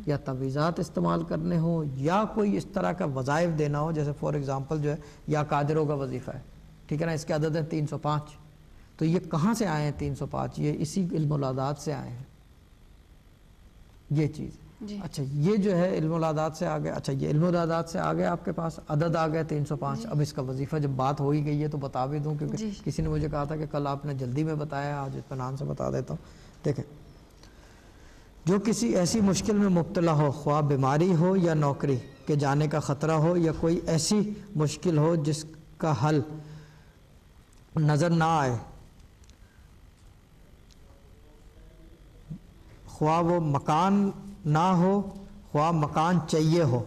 یا تعویذات استعمال کرنے ہو یا کوئی اس طرح کا وظائف دینا ہو، جیسے فار ایگزامپل جو ہے یا قادروں کا وظیفہ ہے، ٹھیک ہے نا، اس کے عدد ہے 305. تو یہ کہاں سے آئے ہیں 305؟ یہ اسی علم العادات سے آئے ہیں یہ چیز. اچھا یہ جو ہے علم العادات سے آ گیا. اچھا یہ علم العادات سے آ گیا آپ کے پاس، عدد آ گیا 305. اب اس کا وظیفہ جب بات ہو ہی گئی ہے تو بتا بھی دوں، کیونکہ کسی نے مجھے کہا تھا کہ کل آپ نے جلدی میں بتایا، آج اطمینان سے بتا دیتا ہوں. دیکھیں، جو کسی ایسی مشکل میں مبتلا ہو، خواہ بیماری ہو یا نوکری کے جانے کا خطرہ ہو یا کوئی ایسی مشکل ہو جس کا حل نظر نہ آئے، خواہ وہ مکان نہ ہو خواہ مکان چاہیے ہو،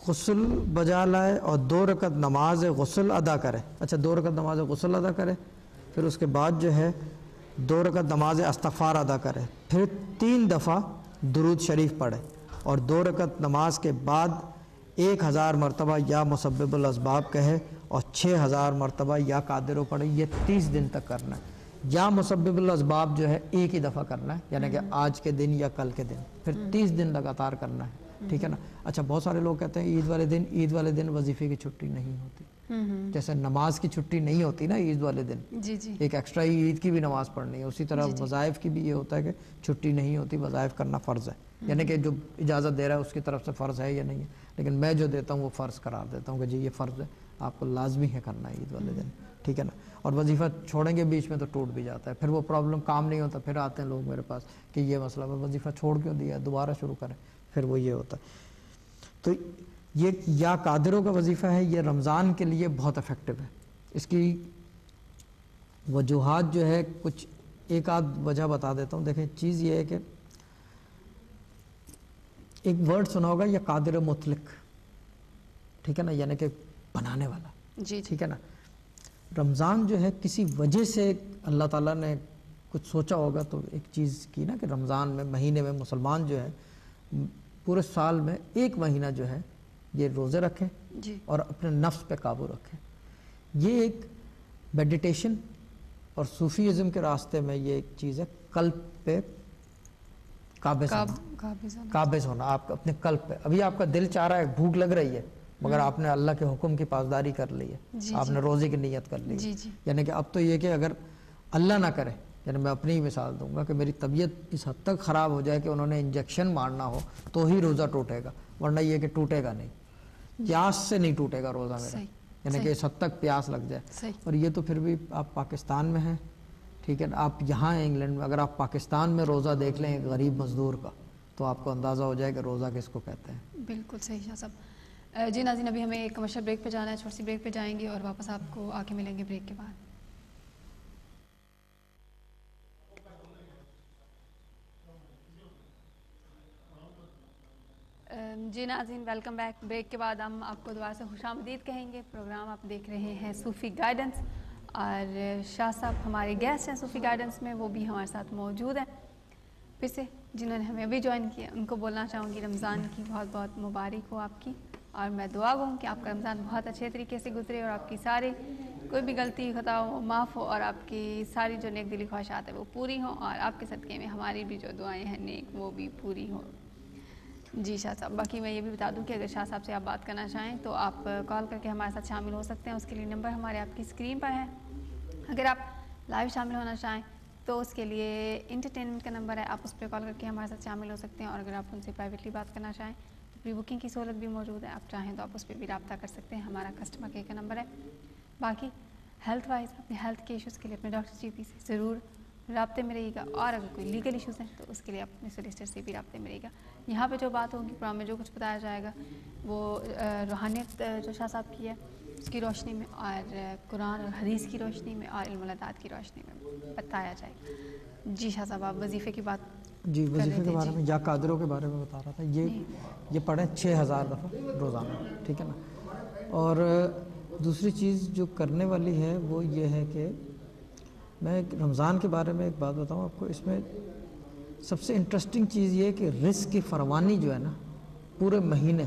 غسل بجا لائے اور 2 رکعت نماز غسل ادا کرے. اچھا 2 رکعت نماز غسل ادا کرے، پھر اس کے بعد جو ہے 2 رکعت نماز استغفار ادا کرے، پھر 3 دفعہ درود شریف پڑھے اور 2 رکعت نماز کے بعد 1000 مرتبہ یا مسبب الاسباب کہے اور 6000 مرتبہ یا قادروں پڑھے. یہ 30 دن تک کرنا ہے. یا مسبب الاسباب جو ہے ایک ہی دفعہ کرنا ہے، یعنی کہ آج کے دن یا کل کے دن، پھر 30 دن لگاتار کرنا ہے. ٹھیک ہے نا. اچھا بہت سارے لوگ کہتے ہیں عید والے دن وظیفے کی چھٹی نہیں ہوتی، جیسے نماز کی چھٹی نہیں ہوتی نا عید والے دن، ایک ایکسٹرا عید کی بھی نماز پڑھنی ہے، اسی طرح وظائف کی بھی یہ ہوتا ہے کہ چھٹی نہیں ہوتی، وظائف کرنا فرض ہے. یعنی کہ جو اجازت دے رہا ہے اس کی طرف سے فرض ہے یا نہیں ہے، لیکن میں جو دیتا ہوں وہ فرض قرار دیتا ہوں کہ جی یہ فرض ہے، آپ کو لازمی ہے کرنا عید والے دن. ٹھیک ہے نا. اور وظیفہ چھوڑیں گے بیچ میں تو ٹوٹ بھی جاتا ہے، پھر وہ پرابلم کام نہیں ہوتا، پھر آتے ہیں لوگ میرے پاس کہ یہ مسئلہ ہے، وظیفہ چھوڑ کیوں دیا، دوبارہ شروع کریں، پھر وہ یہ ہوتا ہے. تو یہ یا قادروں کا وظیفہ ہے، یہ رمضان کے لیے بہت افیکٹو ہے. اس کی وجوہات جو ہے کچھ ایک آدھ وجہ بتا دیتا ہوں. دیکھیں چیز یہ ہے کہ ایک ورڈ سنا ہوگا یا قادر مطلق، ٹھیک ہے نا، یعنی کہ بنانے والا. ٹھیک ہے نا. رمضان جو ہے کسی وجہ سے اللہ تعالیٰ نے کچھ سوچا ہوگا تو ایک چیز کی نا کہ رمضان میں مہینے میں مسلمان جو ہے پورے سال میں ایک مہینہ جو ہے یہ روزے رکھیں اور اپنے نفس پہ قابو رکھیں. یہ ایک میڈیٹیشن اور صوفیزم کے راستے میں یہ ایک چیز ہے، قلب پہ قابض ہونا، آپ اپنے قلب پہ. ابھی آپ کا دل چاہ رہا ہے، بھوک لگ رہی ہے، مگر آپ نے اللہ کے حکم کی پاسداری کر لی ہے، آپ نے روزے کی نیت کر لی ہے. یعنی کہ اب تو یہ کہ اگر اللہ نہ کرے، یعنی میں اپنی ہی مثال دوں گا کہ میری طبیعت اس حد تک خراب ہو جائے کہ انہوں نے انجیکشن مارنا ہو تو ہی روزہ ٹوٹے گا، ورنہ یہ کہ ٹوٹے گا نہیں، پیاس سے نہیں ٹوٹے گا روزہ میرا، یعنی کہ اس حد تک پیاس لگ جائے. اور یہ تو پھر بھی آپ پاکستان میں ہیں، ٹھیک ہے. آپ یہاں ہیں انگلینڈ میں، اگر آپ پاکستان میں روزہ دیکھ لیں غریب مزدور کا تو آپ کو اندازہ ہو جائے کہ روزہ کس کو کہتے ہیں. بالکل صحیح شاہ صاحب. جی ناظرین، ابھی ہمیں ایک کمرشل بریک پہ جانا ہے، چھوٹی سی بریک پہ جائیں گے اور واپس آپ کو آ کے ملیں گے بریک کے بعد. جی ناظرین، ویلکم بیک. بریک کے بعد ہم آپ کو دوبارہ سے خوش آمدید کہیں گے. پروگرام آپ دیکھ رہے ہیں صوفی گائیڈنس، اور شاہ صاحب ہمارے گیسٹ ہیں صوفی گائیڈنس میں، وہ بھی ہمارے ساتھ موجود ہیں. پھر سے جنہوں نے ہمیں ابھی جوائن کیا ان کو بولنا چاہوں گی رمضان کی بہت بہت مبارک ہو آپ کی، اور میں دعا گوں کہ آپ کا رمضان بہت اچھے طریقے سے گزرے اور آپ کی سارے کوئی بھی غلطی خطا ہو معاف ہو، اور آپ کی ساری جو نیک دلی خواہشات ہیں وہ پوری ہوں، اور آپ کے صدقے میں ہماری بھی جو دعائیں ہیں نیک وہ بھی پوری ہوں. جی شاہ صاحب، باقی میں یہ بھی بتا دوں کہ اگر شاہ صاحب سے آپ بات کرنا چاہیں تو آپ کال کر کے ہمارے ساتھ شامل ہو سکتے ہیں. اس کے لیے نمبر ہمارے آپ کی اسکرین پر ہے. اگر آپ لائیو شامل ہونا چاہیں تو اس کے لیے انٹرٹینمنٹ کا نمبر ہے، آپ اس پہ کال کر کے ہمارے ساتھ شامل ہو سکتے ہیں. اور اگر آپ ان سے پرائیویٹلی بات کرنا چاہیں تو پری بکنگ کی سہولت بھی موجود ہے، آپ چاہیں تو آپ اس پہ بھی رابطہ کر سکتے ہیں. ہمارا کسٹمر کیئر کا نمبر ہے. باقی ہیلتھ وائز اپنے ہیلتھ کے ایشوز کے لیے اپنے ڈاکٹر جی پی سے ضرور رابطے میں رہیے گا، اور اگر کوئی لیگل ایشوز ہیں تو اس کے لیے اپنے سولیسٹر سے بھی رابطے میں رہیے گا. یہاں پہ جو بات ہوگی، پروگرام میں جو کچھ بتایا جائے گا وہ روحانیت جو شاہ صاحب کی ہے اس کی روشنی میں، اور قرآن اور حدیث کی روشنی میں، اور علم العادات کی روشنی میں بتایا جائے گا. جی شاہ صاحب، آپ وظیفے کی بات جی وظیفے کے بارے میں یا قادروں کے بارے میں بتا رہا تھا. یہ پڑھیں 6000 دفعہ روزانہ، ٹھیک ہے نا. اور دوسری چیز جو کرنے والی ہے وہ یہ ہے کہ میں رمضان کے بارے میں ایک بات بتاؤں آپ کو. اس میں سب سے انٹرسٹنگ چیز یہ ہے کہ رزق کی فراوانی جو ہے نا پورے مہینے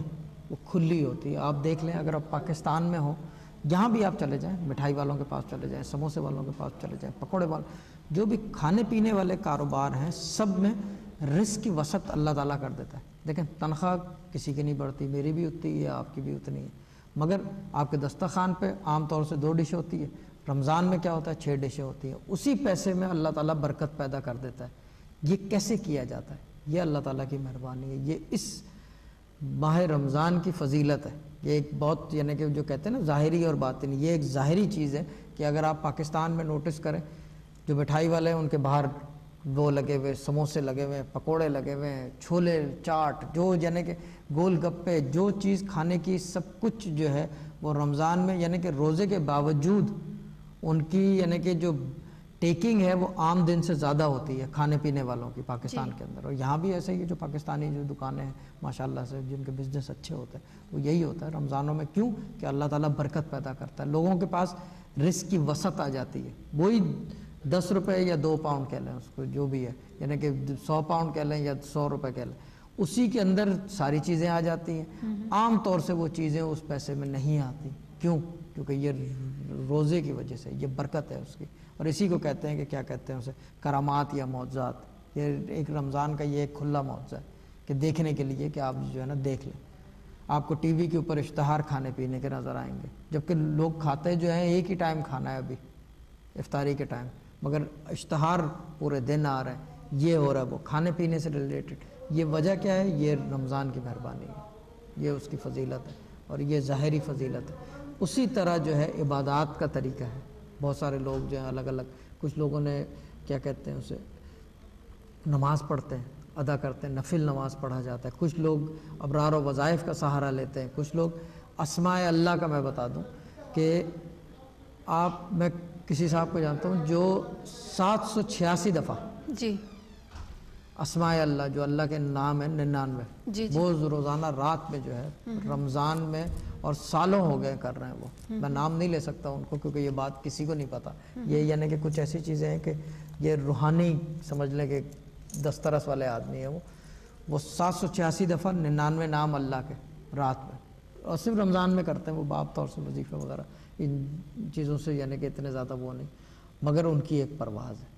وہ کھلی ہوتی ہے. آپ دیکھ لیں، اگر آپ پاکستان میں ہوں، جہاں بھی آپ چلے جائیں، مٹھائی والوں کے پاس چلے جائیں، سموسے والوں کے پاس چلے جائیں، پکوڑے والوں، جو بھی کھانے پینے والے کاروبار ہیں، سب میں رزق کی وسعت اللہ تعالیٰ کر دیتا ہے. دیکھیں تنخواہ کسی کی نہیں بڑھتی, میری بھی اتنی ہے, آپ کی بھی اتنی ہے, مگر آپ کے دسترخوان پہ عام طور سے 2 ڈشیں ہوتی ہے, رمضان میں کیا ہوتا ہے 6 ڈشیں ہوتی ہیں. اسی پیسے میں اللہ تعالیٰ برکت پیدا کر دیتا ہے. یہ کیسے کیا جاتا ہے؟ یہ اللہ تعالیٰ کی مہربانی ہے. یہ اس ماہ رمضان کی فضیلت ہے. یہ ایک بہت یعنی کہ جو کہتے ہیں نا ظاہری اور باطنی, یہ ایک ظاہری چیز ہے کہ اگر آپ پاکستان میں نوٹس کریں, جو مٹھائی والے ہیں ان کے باہر وہ لگے ہوئے, سموسے لگے ہوئے ہیں, پکوڑے لگے ہوئے ہیں, چھولے چاٹ, جو یعنی کہ گول گپے, جو چیز کھانے کی سب کچھ جو ہے وہ رمضان میں یعنی کہ روزے کے باوجود ان کی یعنی کہ جو ٹیکنگ ہے وہ عام دن سے زیادہ ہوتی ہے کھانے پینے والوں کی پاکستان کے اندر. اور یہاں بھی ایسے ہی جو پاکستانی جو دکانیں ہیں ماشاءاللہ سے جن کے بزنس اچھے ہوتے ہیں وہ یہی ہوتا ہے رمضانوں میں. کیوں کہ اللہ تعالیٰ برکت پیدا کرتا ہے, لوگوں کے پاس رزق کی وسعت آ جاتی ہے. وہی 10 روپے یا 2 پاؤنڈ کہہ لیں اس کو جو بھی ہے, یعنی کہ 100 پاؤنڈ کہہ لیں یا 100 روپے کہہ لیں, اسی کے اندر ساری چیزیں آ جاتی ہیں. عام طور سے وہ چیزیں اس پیسے میں نہیں آتی. کیوں؟ کیونکہ یہ روزے کی وجہ سے یہ برکت ہے اس کی. اور اسی کو کہتے ہیں کہ کیا کہتے ہیں اسے, کرامات یا معجزات. یہ ایک رمضان کا یہ ایک کھلا معجزہ ہے کہ دیکھنے کے لیے کہ آپ جو ہے نا دیکھ لیں. آپ کو ٹی وی کے اوپر اشتہار کھانے پینے کے نظر آئیں گے, جبکہ لوگ کھاتے جو ہیں ایک ہی ٹائم کھانا ہے ابھی افطاری کے ٹائم, مگر اشتہار پورے دن آ رہے ہیں, یہ ہو رہا ہے وہ کھانے پینے سے ریلیٹڈ. یہ وجہ کیا ہے؟ یہ رمضان کی مہربانی ہے, یہ اس کی فضیلت ہے اور یہ ظاہری فضیلت ہے. اسی طرح جو ہے عبادات کا طریقہ ہے. بہت سارے لوگ جو ہیں الگ الگ, کچھ لوگوں نے کیا کہتے ہیں اسے نماز پڑھتے ہیں, ادا کرتے ہیں, نفل نماز پڑھا جاتا ہے. کچھ لوگ ابرار و وظائف کا سہارا لیتے ہیں. کچھ لوگ اسماء اللہ کا, میں بتا دوں کہ میں کسی صاحب کو جانتا ہوں جو 786 دفعہ جی اسماء اللہ جو اللہ کے نام ہے 99 جی وہ روزانہ رات میں جو ہے رمضان میں, اور سالوں ہو گئے کر رہے ہیں وہ. میں نام نہیں لے سکتا ان کو کیونکہ یہ بات کسی کو نہیں پتا. یہ یعنی کہ کچھ ایسی چیزیں ہیں کہ یہ روحانی سمجھ لیں کہ دسترس والے آدمی ہیں وہ 786 دفعہ 99 نام اللہ کے رات میں, اور صرف رمضان میں کرتے ہیں. وہ باب طور سے وظیفے وغیرہ ان چیزوں سے یعنی کہ اتنے زیادہ وہ نہیں, مگر ان کی ایک پرواز ہے.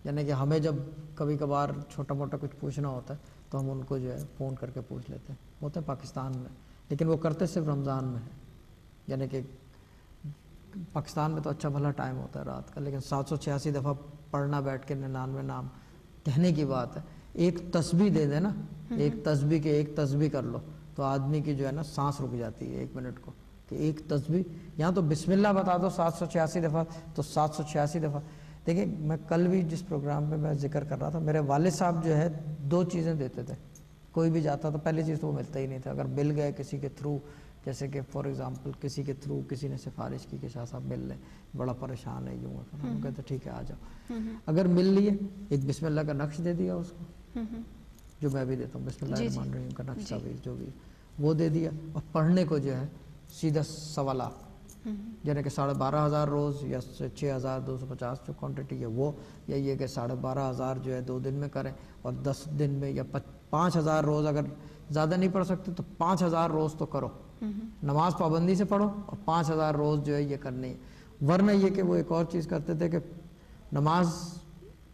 یعنی کہ ہمیں جب کبھی کبھار چھوٹا موٹا کچھ پوچھنا ہوتا ہے تو ہم ان کو جو ہے فون کر کے پوچھ لیتے ہیں. ہوتے ہیں پاکستان میں, لیکن وہ کرتے صرف رمضان میں ہے. یعنی کہ پاکستان میں تو اچھا بھلا ٹائم ہوتا ہے رات کا, لیکن 786 دفعہ پڑھنا بیٹھ کے 99 نام کہنے کی بات ہے. ایک تسبیح دے دے نا, ایک تسبیح کے ایک تسبیح کر لو تو آدمی کی جو ہے نا سانس رک جاتی ہے 1 منٹ کو, کہ ایک تسبیح. یہاں تو بسم اللہ بتا دو 786 دفعہ تو 786 دفعہ. دیکھیں میں کل بھی جس پروگرام پہ میں ذکر کر رہا تھا, میرے والد صاحب جو ہے 2 چیزیں دیتے تھے. کوئی بھی جاتا تو پہلی چیز تو وہ ملتا ہی نہیں تھا. اگر مل گئے کسی کے تھرو, جیسے کہ فار ایگزامپل کسی کے تھرو کسی نے سفارش کی کہ شاہ صاحب مل لیں, بڑا پریشان ہے, یوں ہے, ہم کہتے ٹھیک ہے آ جاؤ. اگر مل لیے, ایک بسم اللہ کا نقش دے دیا اس کو, جو میں بھی دیتا ہوں بسم اللہ الرحمن الرحیم کا نقش تعویذ جو بھی وہ دے دیا, اور پڑھنے کو جو ہے سیدھا 1.25 لاکھ, یعنی کہ 12,500 روز یا 6,250 جو کوانٹٹی ہے وہ, یا یہ کہ 12,500 جو ہے 2 دن میں کریں, اور 10 دن میں, یا 5,000 روز اگر زیادہ نہیں پڑھ سکتے تو 5,000 روز تو کرو. نماز پابندی سے پڑھو اور 5,000 روز جو ہے یہ کرنی ہے. ورنہ یہ کہ وہ ایک اور چیز کرتے تھے کہ نماز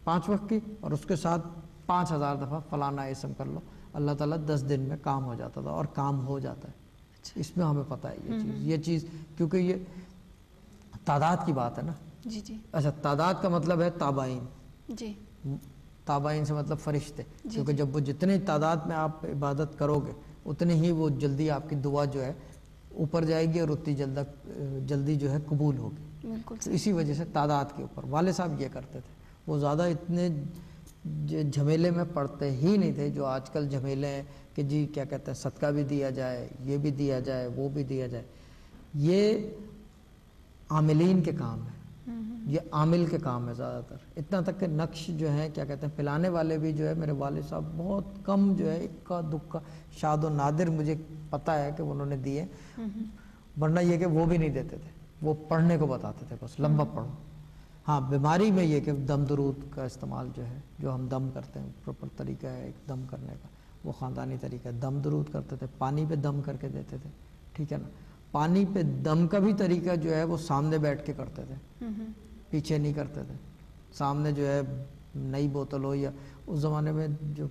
5 وقت کی اور اس کے ساتھ 5,000 دفعہ فلانا اسم کر لو, اللہ تعالیٰ 10 دن میں کام ہو جاتا تھا, اور کام ہو جاتا ہے. اس میں ہمیں پتہ ہے یہ چیز کیونکہ یہ تعداد کی بات ہے نا. جی جی اچھا, تعداد کا مطلب ہے تابعین. جی تابعین سے مطلب فرشتے, کیونکہ جب وہ جتنی تعداد میں آپ عبادت کرو گے اتنی ہی وہ جلدی آپ کی دعا جو ہے اوپر جائے گی اور اتنی جلدی جو ہے قبول ہوگی. بالکل. اسی وجہ سے تعداد کے اوپر والد صاحب یہ کرتے تھے. وہ زیادہ اتنے جھمیلے میں پڑتے ہی نہیں تھے جو آج کل جھمیلے ہیں کہ جی کیا کہتے ہیں صدقہ بھی دیا جائے, یہ بھی دیا جائے, وہ بھی دیا جائے. یہ عاملین کے کام ہے, یہ عامل کے کام ہے زیادہ تر. اتنا تک کہ نقش جو ہے کیا کہتے ہیں پلانے والے بھی جو ہے میرے والد صاحب بہت کم جو ہے اکا دکا شاد و نادر مجھے پتہ ہے کہ انہوں نے دیے, ورنہ یہ کہ وہ بھی نہیں دیتے تھے. وہ پڑھنے کو بتاتے تھے بس لمبا پڑھو. ہاں بیماری میں یہ کہ دم درود کا استعمال جو ہے, جو ہم دم کرتے ہیں پراپر طریقہ ہے ایک دم کرنے کا, وہ خاندانی طریقہ ہے. دم درود کرتے تھے, پانی پہ دم کر کے دیتے تھے, ٹھیک ہے نا. پانی پہ دم کا بھی طریقہ جو ہے وہ سامنے بیٹھ کے کرتے تھے, پیچھے نہیں کرتے تھے. سامنے جو ہے نئی بوتل ہو یا اس زمانے میں جو